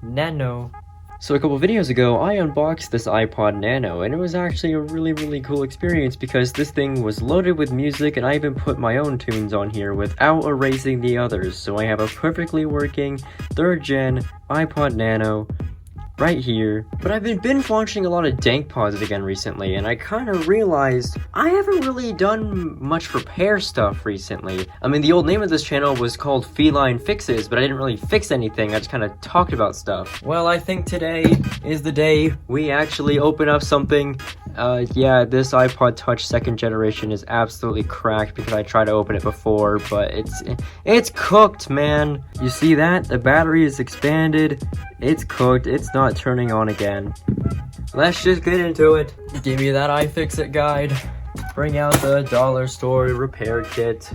Nano. So a couple videos ago, I unboxed this iPod Nano, and it was actually a really cool experience because this thing was loaded with music, and I even put my own tunes on here without erasing the others, so I have a perfectly working 3rd gen iPod Nano right here. But I've been binge watching a lot of dank pods again recently, and I kind of realized I haven't really done much repair stuff recently. I mean, the old name of this channel was called Feline Fixes, but I didn't really fix anything, I just kind of talked about stuff. Well, I think today is the day we actually open up something. Yeah, this iPod Touch 2nd generation is absolutely cracked because I tried to open it before, but it's cooked, man. You see that? The battery is expanded. It's cooked. It's not turning on again. Let's just get into it. Give me that iFixit guide. Bring out the dollar store repair kit.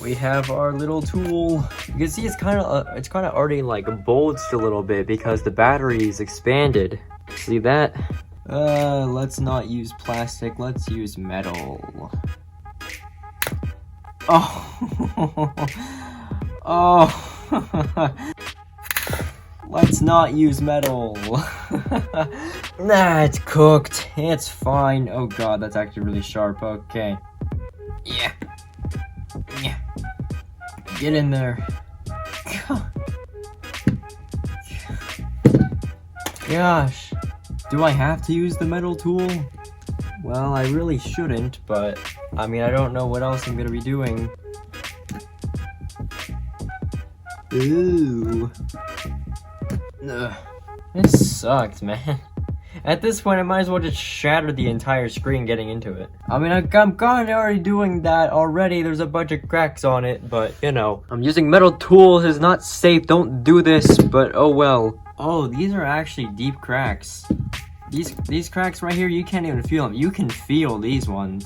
We have our little tool. You can see it's kind of already like bulged a little bit because the battery is expanded. See that? Let's not use plastic. Let's use metal. Oh. Oh. Let's not use metal. Nah, it's cooked. It's fine. Oh god, that's actually really sharp. Okay. Yeah. Yeah. Get in there. Gosh. Do I have to use the metal tool? Well, I really shouldn't, but I mean, I don't know what else I'm gonna be doing. Ooh. Ugh. This sucked, man. At this point, I might as well just shatter the entire screen getting into it. I mean, I'm kind of already doing that already. There's a bunch of cracks on it, but, you know. I'm using metal tools. It's not safe. Don't do this, but oh well. Oh, these are actually deep cracks. These cracks right here, you can't even feel them. You can feel these ones.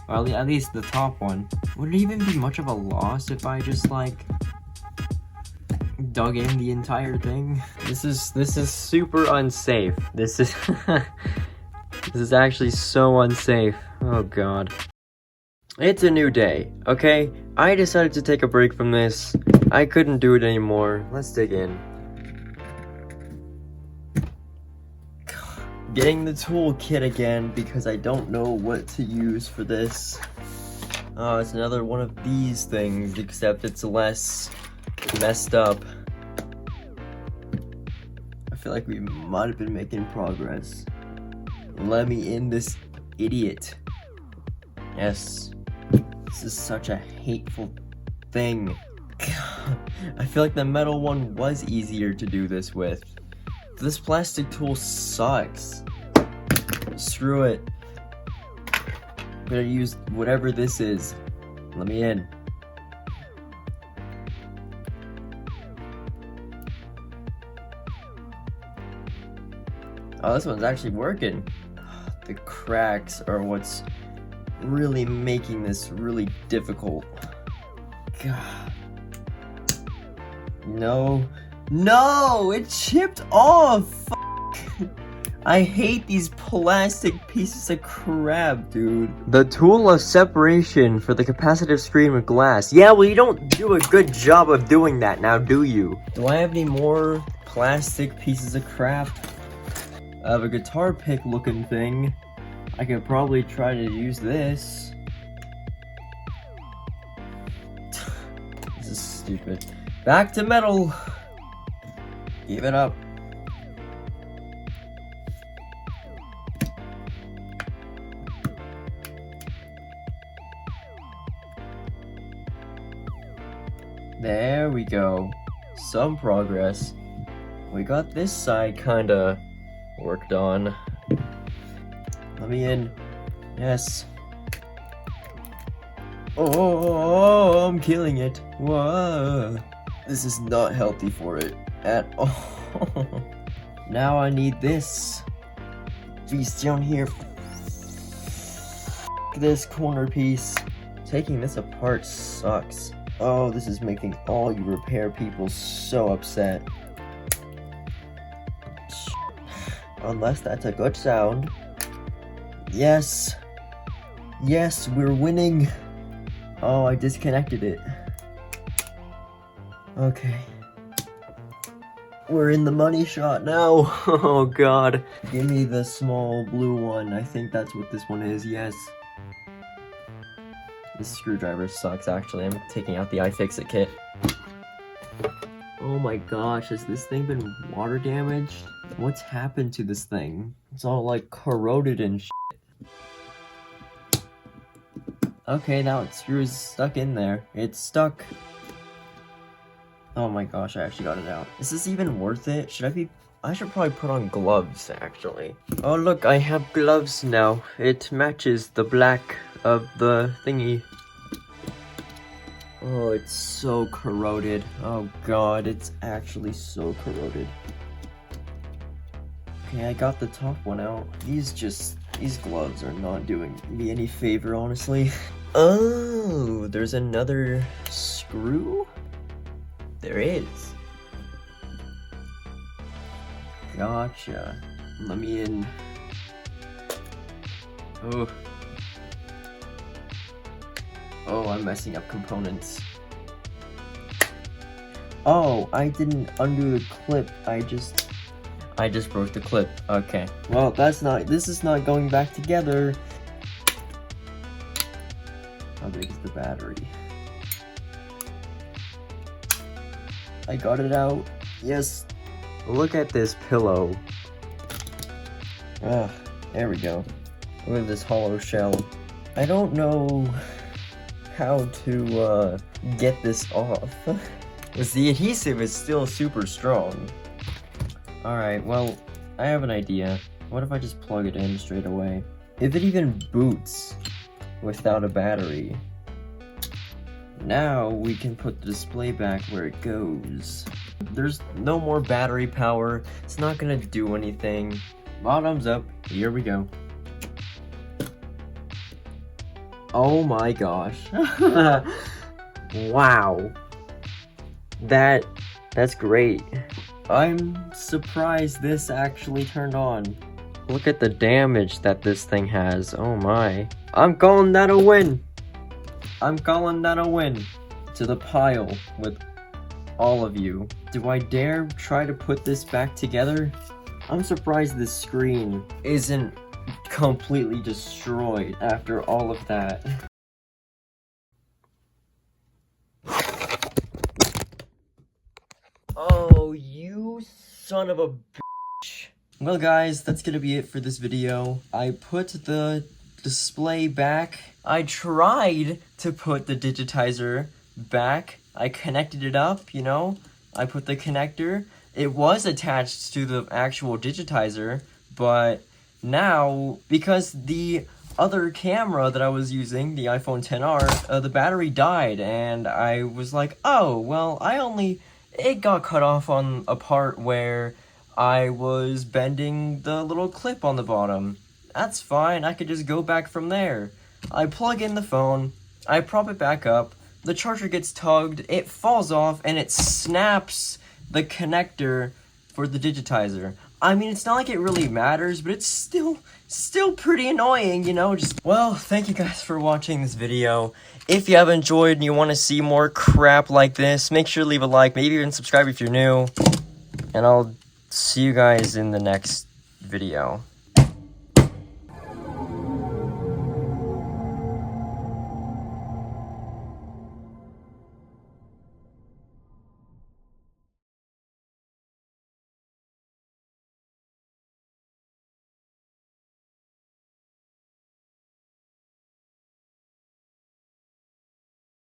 Or at least the top one. Would it even be much of a loss if I just, like, dug in the entire thing? This is super unsafe. This is this is actually so unsafe. Oh god. It's a new day, okay? I decided to take a break from this. I couldn't do it anymore. Let's dig in. Getting the toolkit again because I don't know what to use for this. Oh, it's another one of these things, except it's less messed up. I feel like we might have been making progress. Let me in, this idiot. Yes. This is such a hateful thing. I feel like the metal one was easier to do this with. This plastic tool sucks. Screw it. I'm gonna use whatever this is. Let me in. Oh, this one's actually working. The cracks are what's really making this really difficult. God. No. No! It chipped off! Fuck. I hate these plastic pieces of crap, dude. The tool of separation for the capacitive screen with glass. Yeah, well, you don't do a good job of doing that now, do you? Do I have any more plastic pieces of crap? I have a guitar pick looking thing. I could probably try to use this. This is stupid. Back to metal. Give it up. There we go. Some progress. We got this side kinda worked on. Let me in. Yes. Oh, I'm killing it. Whoa. This is not healthy for it at all. Now I need this piece down here. This corner piece. Taking this apart sucks. Oh, this is making all you repair people so upset. Unless that's a good sound. Yes. Yes, we're winning. Oh, I disconnected it. Okay. We're in the money shot now. Oh god. Give me the small blue one. I think that's what this one is, yes. This screwdriver sucks, actually. I'm taking out the iFixit kit. Oh my gosh, has this thing been water damaged? What's happened to this thing? It's all like corroded and shit. Okay, now its screw is stuck in there. It's stuck. Oh my gosh, I actually got it out. Is this even worth it? I should probably put on gloves, actually. Oh look, I have gloves now. It matches the black of the thingy. Oh, it's so corroded. Oh god, it's actually so corroded. Okay, I got the top one out. These gloves are not doing me any favor, honestly. Oh, there's another screw? There is. Gotcha. Let me in. Oh. Oh, I'm messing up components. Oh, I didn't undo the clip. I just broke the clip. Okay. Well, this is not going back together. How big is the battery? I got it out. Yes. Look at this pillow. Ah, there we go. Look at this hollow shell. I don't know how to get this off. Because the adhesive is still super strong. Alright, well, I have an idea. What if I just plug it in straight away? If it even boots without a battery, now we can put the display back where it goes. There's no more battery power. It's not gonna do anything. Bottoms up. Here we go. Oh my gosh. Wow. That's great. I'm surprised this actually turned on. Look at the damage that this thing has. Oh my. I'm calling that a win. I'm calling that a win. To the pile with all of you. Do I dare try to put this back together? I'm surprised this screen isn't completely destroyed after all of that. Oh, you son of a bitch. Well guys, that's gonna be it for this video. I put the display back. I tried to put the digitizer back. I connected it up, you know? I put the connector. It was attached to the actual digitizer, but now, because the other camera that I was using, the iPhone XR, the battery died, and I was like, oh, well, it got cut off on a part where I was bending the little clip on the bottom. That's fine, I could just go back from there. I plug in the phone, I prop it back up, the charger gets tugged, it falls off, and it snaps the connector for the digitizer. I mean, it's not like it really matters, but it's still pretty annoying, you know? Well, thank you guys for watching this video. If you have enjoyed and you want to see more crap like this, make sure to leave a like, maybe even subscribe if you're new. And I'll see you guys in the next video.